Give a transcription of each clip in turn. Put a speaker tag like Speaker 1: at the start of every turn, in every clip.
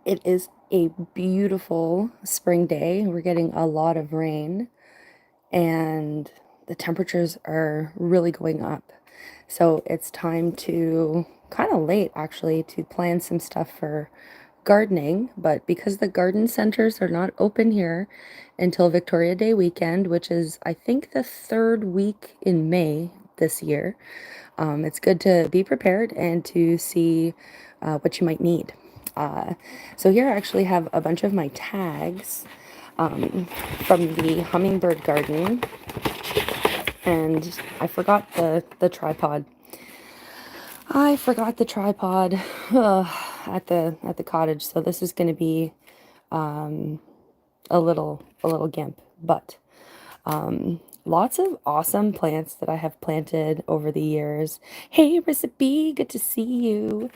Speaker 1: It is a beautiful spring day. We're getting a lot of rain and the temperatures are really going up. So it's time to, kind of late actually, to plan some stuff for gardening. But because the garden centers are not open here until Victoria Day weekend, which is, I think, the third week in May this year, it's good to be prepared and to see what you might need. Uh, so here I actually have a bunch of my tags um, from the Hummingbird Garden, and I forgot the tripod. I forgot the tripod at the cottage, so this is going to be a little gimp, but lots of awesome plants that I have planted over the years. Hey, Recipe, good to see you.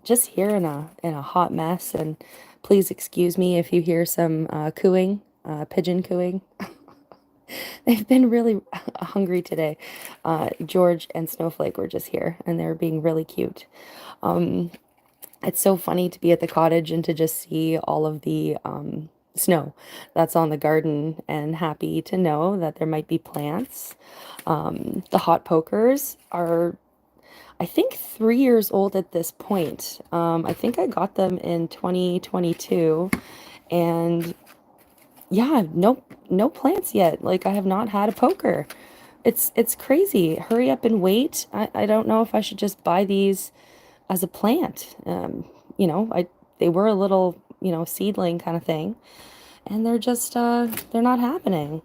Speaker 1: Just here in a hot mess, and please excuse me if you hear some cooing, pigeon cooing. They've been really hungry today. George and Snowflake were just here, and they're being really cute. It's so funny to be at the cottage and to just see all of the snow that's on the garden, and happy to know that there might be plants. The hot pokers are, I think, 3 years old at this point. I think I got them in 2022, and yeah, no plants yet. Like, I have not had a poker. It's crazy. Hurry up and wait. I don't know if I should just buy these as a plant. I they were a little, seedling kind of thing, and they're not happening.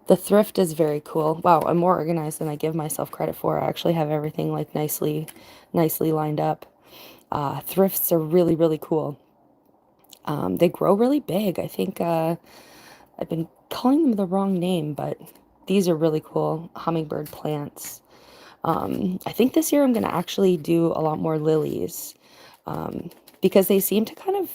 Speaker 1: The thrift is very cool. Wow, I'm more organized than I give myself credit for. I actually have everything like nicely lined up. Thrifts are really, really cool. They grow really big. I think I've been calling them the wrong name, but these are really cool hummingbird plants. I think this year I'm going to actually do a lot more lilies, because they seem to kind of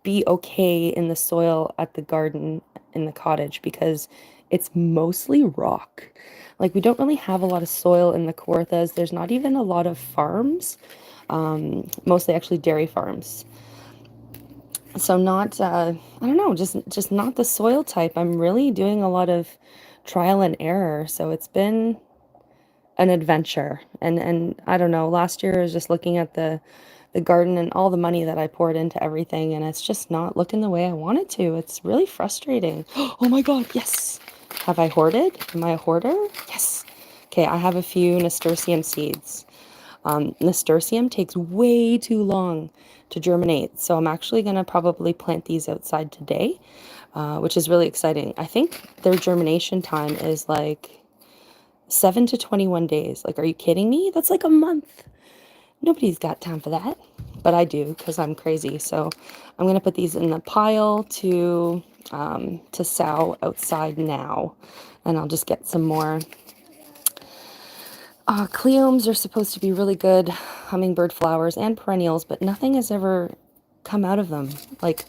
Speaker 1: be okay in the soil at the garden in the cottage because it's mostly rock. Like, we don't really have a lot of soil in the Kawarthas. There's not even a lot of farms, mostly actually dairy farms. So not, I don't know, just not the soil type. I'm really doing a lot of trial and error. So it's been an adventure. And I don't know, last year I was just looking at the garden and all the money that I poured into everything, and it's just not looking the way I want it to. It's really frustrating. Oh my God, yes. Have I hoarded? Am I a hoarder? Yes. Okay, I have a few nasturtium seeds. Nasturtium takes way too long to germinate, so I'm actually going to probably plant these outside today, which is really exciting. I think their germination time is like 7 to 21 days. Like, are you kidding me? That's like a month. Nobody's got time for that, but I do because I'm crazy. So I'm gonna put these in the pile to sow outside now, and I'll just get some more. Cleomes are supposed to be really good hummingbird flowers and perennials, but nothing has ever come out of them. Like,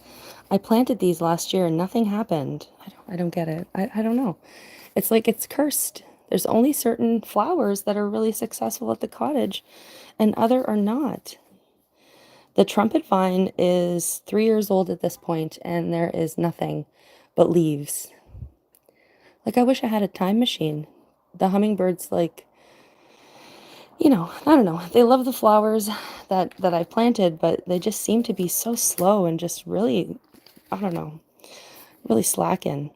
Speaker 1: I planted these last year and nothing happened. I don't get it. I don't know. It's like it's cursed. There's only certain flowers that are really successful at the cottage, and other are not. The trumpet vine is 3 years old at this point, and there is nothing but leaves. Like, I wish I had a time machine. The hummingbirds, like, I don't know. They love the flowers that I planted, but they just seem to be so slow and just really, I don't know, really slacking.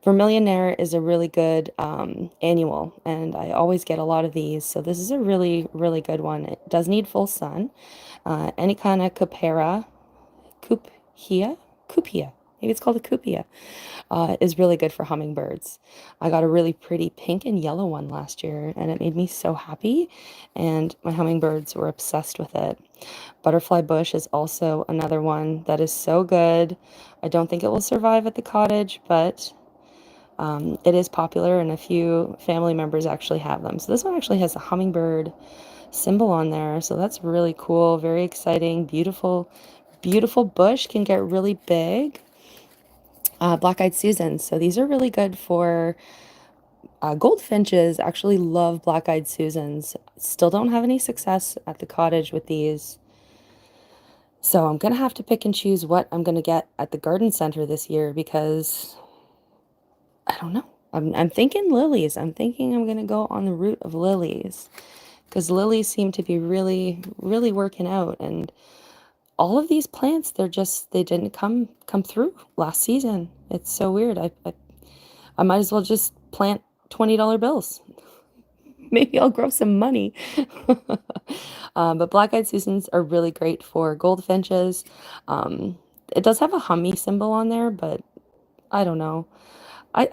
Speaker 1: Vermillionaire is a really good annual, and I always get a lot of these. So this is a really, really good one. It does need full sun. Any kind of Cupera, Cupia, Cupia, maybe it's called a Cupia, is really good for hummingbirds. I got a really pretty pink and yellow one last year, and it made me so happy, and my hummingbirds were obsessed with it. Butterfly bush is also another one that is so good. I don't think it will survive at the cottage, but it is popular, and a few family members actually have them. So this one actually has a hummingbird symbol on there, so that's really cool, very exciting, beautiful, beautiful bush. Can get really big. Black-eyed Susans. So these are really good for goldfinches. Actually love Black-eyed Susans. Still don't have any success at the cottage with these. So I'm gonna have to pick and choose what I'm gonna get at the garden center this year because I don't know. I'm thinking lilies. I'm thinking I'm gonna go on the route of lilies because lilies seem to be really, really working out. And all of these plants, they didn't come through last season. It's so weird. I might as well just plant $20 bills. Maybe I'll grow some money. But black-eyed Susans are really great for goldfinches. Um, it does have a hummy symbol on there, but I don't know. I've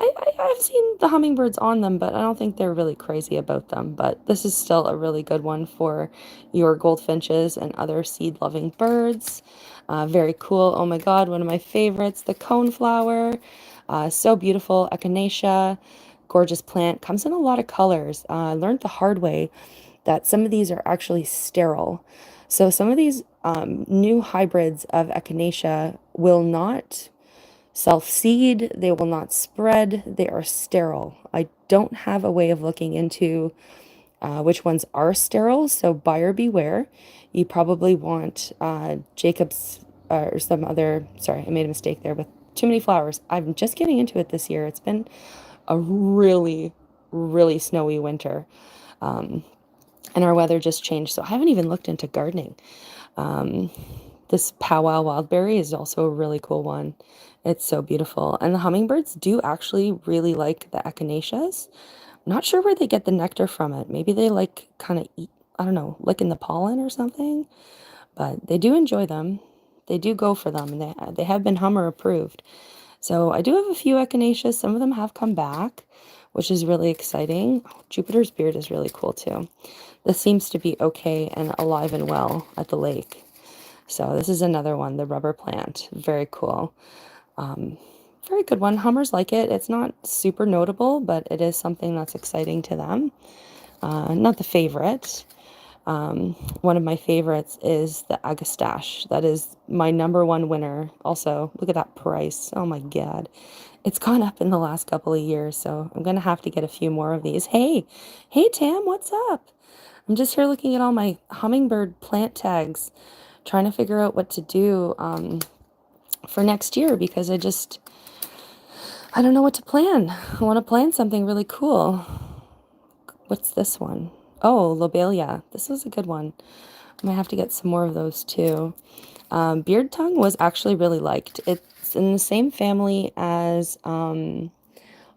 Speaker 1: seen the hummingbirds on them, but I don't think they're really crazy about them. But this is still a really good one for your goldfinches and other seed-loving birds. Very cool. Oh my God, one of my favorites, the coneflower. So beautiful. Echinacea, gorgeous plant. Comes in a lot of colors. I learned the hard way that some of these are actually sterile. So some of these new hybrids of Echinacea will not self-seed, they will not spread, they are sterile. I don't have a way of looking into which ones are sterile, so buyer beware. You probably want Jacob's or some other, sorry, I made a mistake there with too many flowers. I'm just getting into it this year. It's been a really, really snowy winter. Um, and our weather just changed, so I haven't even looked into gardening. Um, this powwow wildberry is also a really cool one. It's so beautiful. And the hummingbirds do actually really like the echinaceas. I'm not sure where they get the nectar from it. Maybe they like kind of eat, I don't know, licking the pollen or something. But they do enjoy them. They do go for them, and they have been Hummer approved. So I do have a few echinaceas. Some of them have come back, which is really exciting. Oh, Jupiter's beard is really cool too. This seems to be okay and alive and well at the lake. So this is another one, the rubber plant. Very cool. Very good one. Hummers like it. It's not super notable, but it is something that's exciting to them. Not the favorite. One of my favorites is the Agastache. That is my #1 winner. Also, look at that price. Oh my God. It's gone up in the last couple of years, so I'm gonna have to get a few more of these. Hey Tam, what's up? I'm just here looking at all my hummingbird plant tags, trying to figure out what to do for next year because I don't know what to plan. I want to plan something really cool. What's this one? Oh, lobelia. This was a good one. I might have to get some more of those too. Beard tongue was actually really liked. It's in the same family as, oh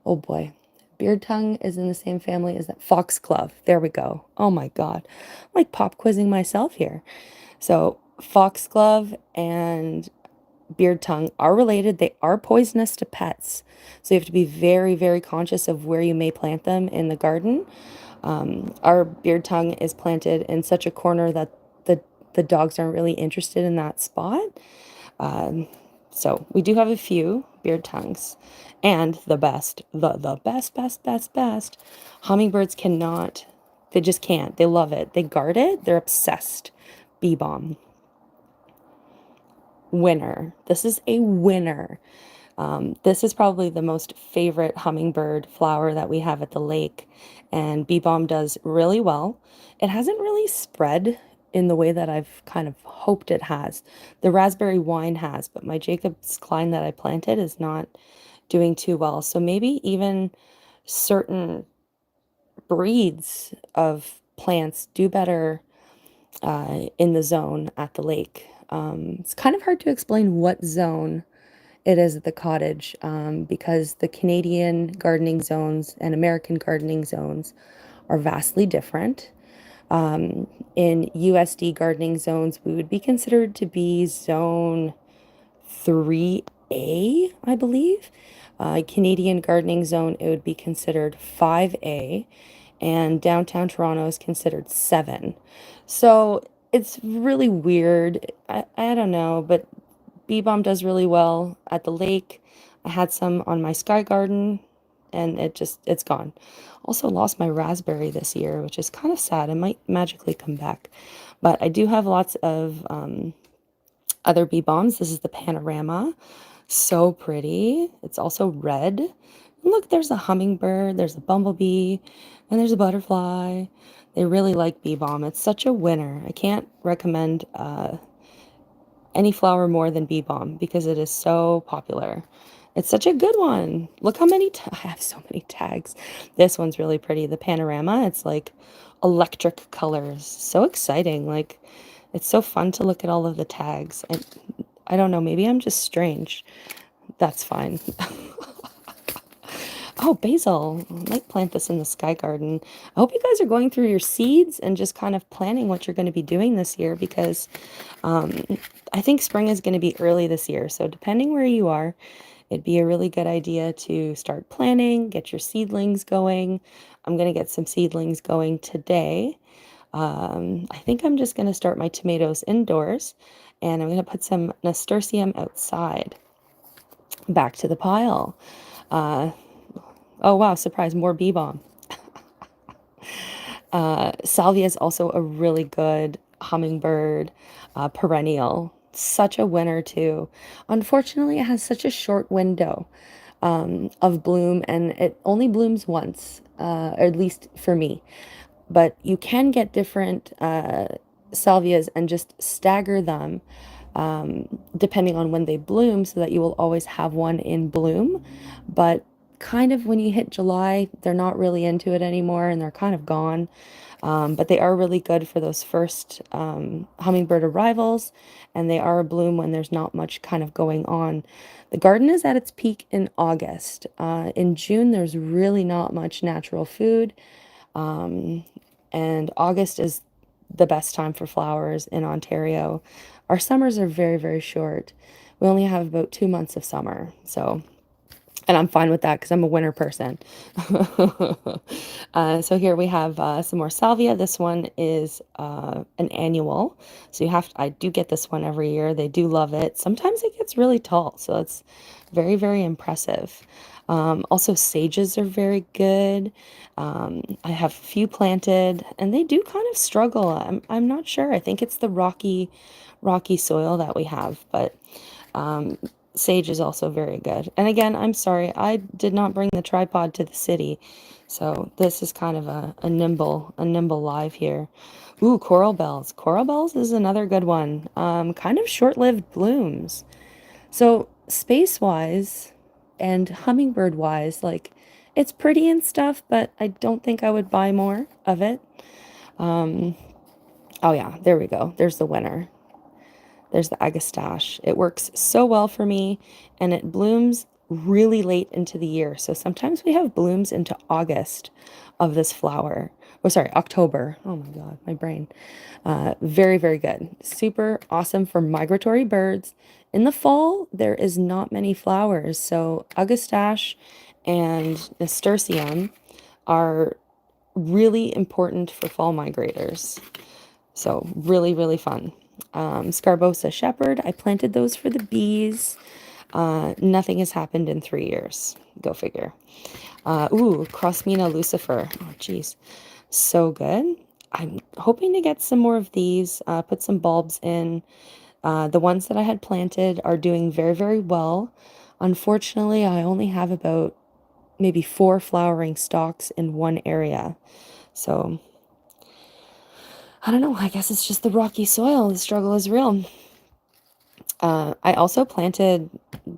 Speaker 1: boy, beard tongue is in the same family as that foxglove. There we go. Oh my God. I'm like pop quizzing myself here. So foxglove and beard tongue are related. They are poisonous to pets. So you have to be very, very conscious of where you may plant them in the garden. Our beard tongue is planted in such a corner that the dogs aren't really interested in that spot. So we do have a few beard tongues. And the best, the best, hummingbirds cannot, they just can't. They love it. They guard it. They're obsessed. Bee balm. Winner. This is a winner. This is probably the most favorite hummingbird flower that we have at the lake, and bee balm does really well. It hasn't really spread in the way that I've kind of hoped it has. The raspberry wine has, but my Jacob's Klein that I planted is not doing too well. So maybe even certain breeds of plants do better in the zone at the lake. It's kind of hard to explain what zone it is at the cottage because the Canadian gardening zones and American gardening zones are vastly different. In USD gardening zones, we would be considered to be zone 3A, I believe. Canadian gardening zone, it would be considered 5A, and downtown Toronto is considered 7. So it's really weird. I don't know, but bee balm does really well at the lake. I had some on my sky garden and it's gone. Also lost my raspberry this year, which is kind of sad. It might magically come back. But I do have lots of other bee balms. This is the Panorama. So pretty. It's also red. And look, there's a hummingbird, there's a bumblebee, and there's a butterfly. They really like bee balm. It's such a winner. I can't recommend any flower more than bee balm because it is so popular. It's such a good one. Look how many I have so many tags. This one's really pretty. The panorama, it's like electric colors. So exciting. Like it's so fun to look at all of the tags. I don't know, maybe I'm just strange. That's fine. Oh, basil. I might plant this in the sky garden. I hope you guys are going through your seeds and just kind of planning what you're going to be doing this year because I think spring is going to be early this year. So depending where you are, it'd be a really good idea to start planning, get your seedlings going. I'm going to get some seedlings going today. I think I'm just going to start my tomatoes indoors and I'm going to put some nasturtium outside. Back to the pile. Oh wow, surprise, more bee balm. Salvia is also a really good hummingbird perennial. Such a winner too. Unfortunately, it has such a short window of bloom and it only blooms once, or at least for me. But you can get different salvias and just stagger them depending on when they bloom so that you will always have one in bloom. But kind of when you hit July, they're not really into it anymore and they're kind of gone. But they are really good for those first hummingbird arrivals, and they are a bloom when there's not much kind of going on. The garden is at its peak in August. In June, there's really not much natural food, and August is the best time for flowers in Ontario. Our summers are very, very short. We only have about 2 months of summer, so and I'm fine with that because I'm a winter person. So here we have some more salvia. This one is an annual. So I do get this one every year. They do love it. Sometimes it gets really tall, so it's very, very impressive. Also, sages are very good. I have a few planted, and they do kind of struggle. I'm not sure. I think it's the rocky soil that we have, but sage is also very good. And again, I'm sorry, I did not bring the tripod to the city. So this is kind of a nimble live here. Ooh, coral bells. Coral bells is another good one. Kind of short-lived blooms. So space-wise and hummingbird-wise, like it's pretty and stuff, but I don't think I would buy more of it. Oh yeah, there we go. There's the winner. There's the agastache. It works so well for me and it blooms really late into the year. So sometimes we have blooms into August of this flower. Oh, sorry, October. Oh my God, my brain. Very, very good. Super awesome for migratory birds. In the fall, there is not many flowers. So agastache and nasturtium are really important for fall migrators. So really, really fun. Scarbosa shepherd, I planted those for the bees. Nothing has happened in 3 years. Go figure. Ooh, Crossmina lucifer. Oh, geez. So good. I'm hoping to get some more of these, put some bulbs in. The ones that I had planted are doing very, very well. Unfortunately, I only have about maybe 4 flowering stalks in one area. So I don't know. I guess it's just the rocky soil. The struggle is real. I also planted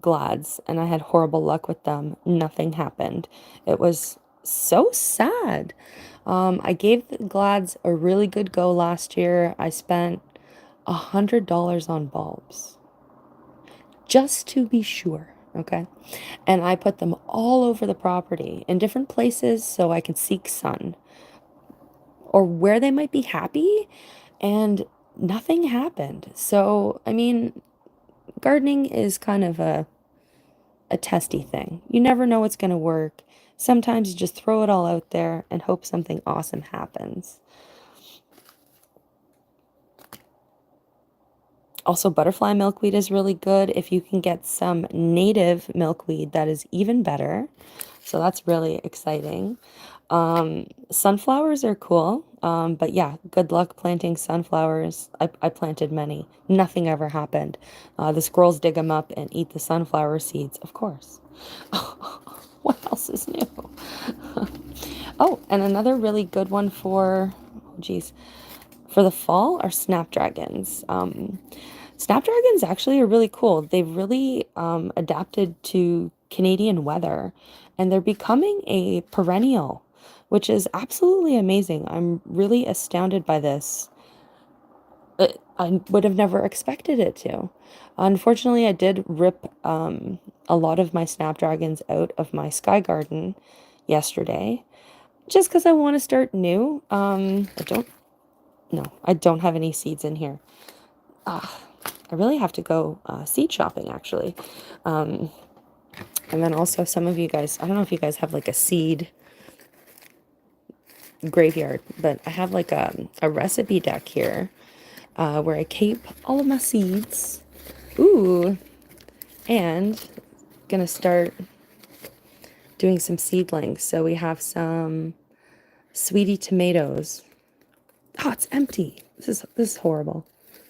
Speaker 1: glads and I had horrible luck with them. Nothing happened. It was so sad. I gave the glads a really good go last year. I spent $100 on bulbs just to be sure. Okay. And I put them all over the property in different places so I could seek sun or where they might be happy, and nothing happened. So, I mean, gardening is kind of a testy thing. You never know what's going to work. Sometimes you just throw it all out there and hope something awesome happens. Also, butterfly milkweed is really good. If you can get some native milkweed, that is even better. So that's really exciting. Sunflowers are cool. But yeah, good luck planting sunflowers. I planted many. Nothing ever happened. The squirrels dig them up and eat the sunflower seeds, of course. What else is new? Oh, and another really good one for, oh geez, for the fall are snapdragons. Snapdragons actually are really cool. They've really adapted to Canadian weather, and they're becoming a perennial, which is absolutely amazing. I'm really astounded by this. I would have never expected it to. Unfortunately, I did rip a lot of my snapdragons out of my sky garden yesterday, just because I want to start new. I don't have any seeds in here. Ah, I really have to go seed shopping, actually. Um, and then also some of you guys, I don't know if you guys have like a seed graveyard, but I have like a recipe deck here where I keep all of my seeds. Ooh, and gonna start doing some seedlings. So we have some sweetie tomatoes. Oh, it's empty. This is horrible.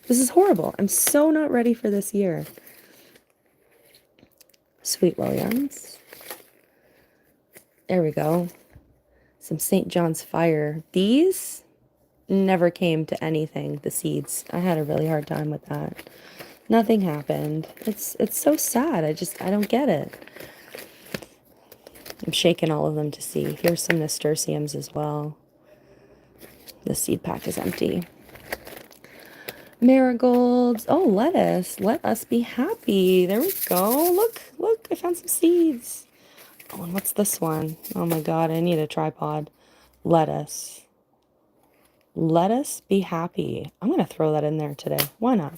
Speaker 1: This is horrible. I'm so not ready for this year. Sweet Williams. There we go. Some St. John's Fire. These never came to anything, the seeds. I had a really hard time with that. Nothing happened. It's so sad. I don't get it. I'm shaking all of them to see. Here's some nasturtiums as well. The seed pack is empty. Marigolds. Oh, lettuce. Let us be happy. There we go. Look, I found some seeds. Oh, and what's this one? Oh my God, I need a tripod. Lettuce. Let us be happy. I'm going to throw that in there today. Why not?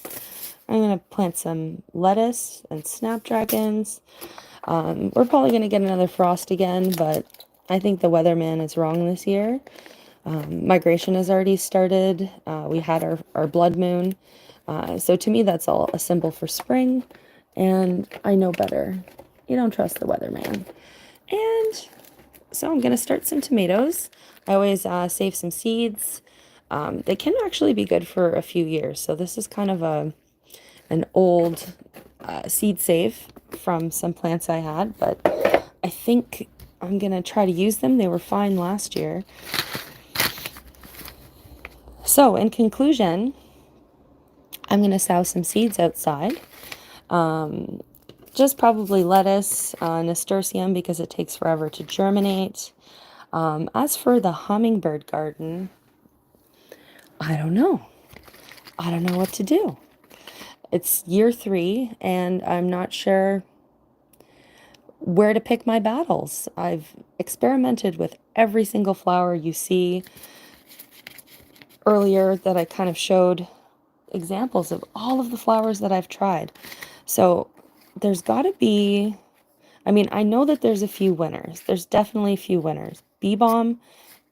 Speaker 1: I'm going to plant some lettuce and snapdragons. We're probably going to get another frost again, but I think the weatherman is wrong this year. Migration has already started. We had our blood moon. So to me, that's all a symbol for spring. And I know better. You don't trust the weatherman. And so I'm going to start some tomatoes. I always save some seeds. They can actually be good for a few years. So this is kind of an old seed save from some plants I had, but I think I'm going to try to use them. They were fine last year. So in conclusion, I'm going to sow some seeds outside. Just probably lettuce, nasturtium, because it takes forever to germinate. As for the hummingbird garden, I don't know. I don't know what to do. It's year 3, and I'm not sure where to pick my battles. I've experimented with every single flower you see earlier that I kind of showed examples of all of the flowers that I've tried. So there's got to be, I mean, I know that there's a few winners. There's definitely a few winners. Bee Balm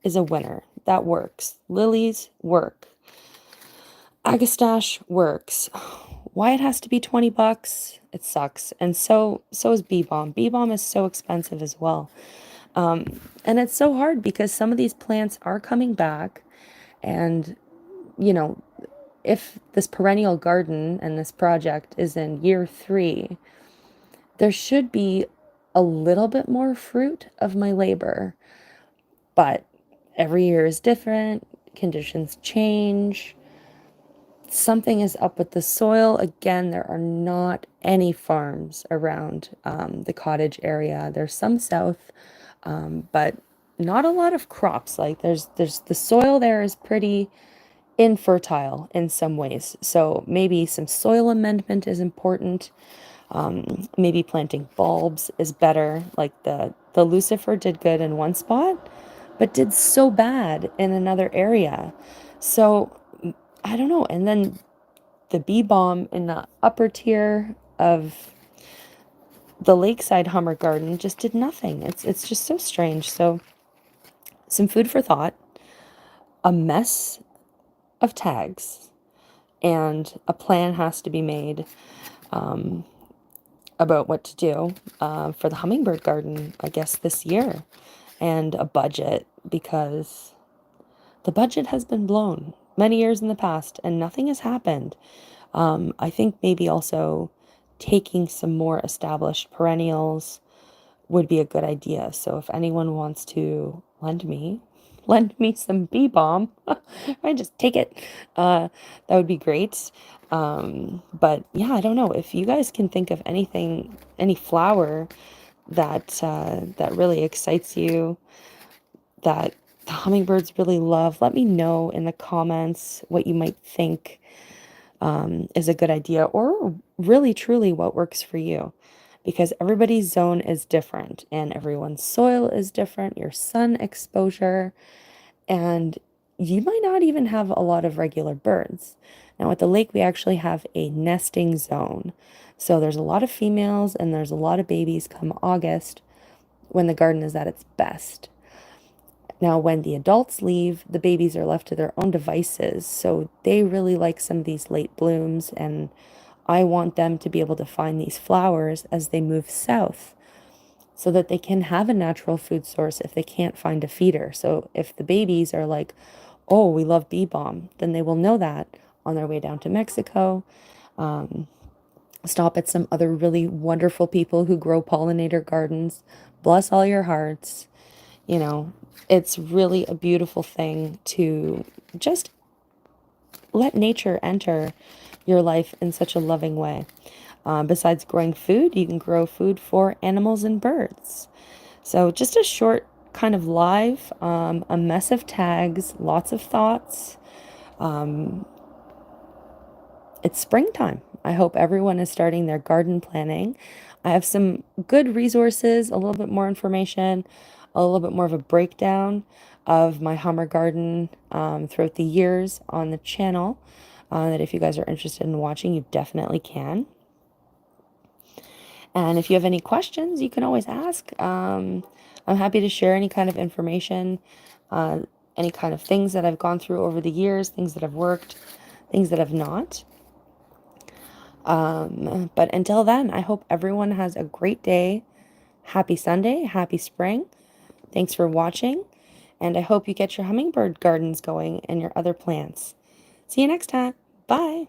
Speaker 1: is a winner. That works. Lilies work. Agastache works. Why it has to be 20 bucks, it sucks. And so is Bee Balm. Bee Balm is so expensive as well. And it's so hard because some of these plants are coming back, and you know, if this perennial garden and this project is in year 3, there should be a little bit more fruit of my labor. But every year is different, conditions change. Something is up with the soil. Again, there are not any farms around the cottage area. There's some south, but not a lot of crops. Like there's the soil there is pretty infertile in some ways. So maybe some soil amendment is important. Maybe planting bulbs is better. Like the Lucifer did good in one spot, but did so bad in another area. So I don't know. And then the Bee Balm in the upper tier of the Lakeside Hummer Garden just did nothing. It's just so strange. So some food for thought, a mess of tags, and a plan has to be made about what to do for the hummingbird garden, I guess, this year, and a budget, because the budget has been blown many years in the past and nothing has happened. I think maybe also taking some more established perennials would be a good idea. So if anyone wants to lend me lend me some bee balm. I just take it. That would be great. But yeah, I don't know if you guys can think of anything, any flower that really excites you, that the hummingbirds really love. Let me know in the comments what you might think is a good idea, or really truly what works for you, because everybody's zone is different and everyone's soil is different, your sun exposure, and you might not even have a lot of regular birds. Now, at the lake, we actually have a nesting zone. So there's a lot of females and there's a lot of babies come August when the garden is at its best. Now, when the adults leave, the babies are left to their own devices. So they really like some of these late blooms, and I want them to be able to find these flowers as they move south so that they can have a natural food source if they can't find a feeder. So if the babies are like, oh, we love bee balm, then they will know that on their way down to Mexico. Stop at some other really wonderful people who grow pollinator gardens. Bless all your hearts. You know, it's really a beautiful thing to just let nature enter your life in such a loving way. Besides growing food, you can grow food for animals and birds. So just a short kind of live, a mess of tags, lots of thoughts. It's springtime. I hope everyone is starting their garden planning. I have some good resources, a little bit more information, a little bit more of a breakdown of my Hummer garden throughout the years on the channel. That if you guys are interested in watching, you definitely can. And if you have any questions, you can always ask. I'm happy to share any kind of information, any kind of things that I've gone through over the years, things that have worked, things that have not. But until then, I hope everyone has a great day. Happy Sunday, happy spring. Thanks for watching, and I hope you get your hummingbird gardens going and your other plants. See you next time. Bye.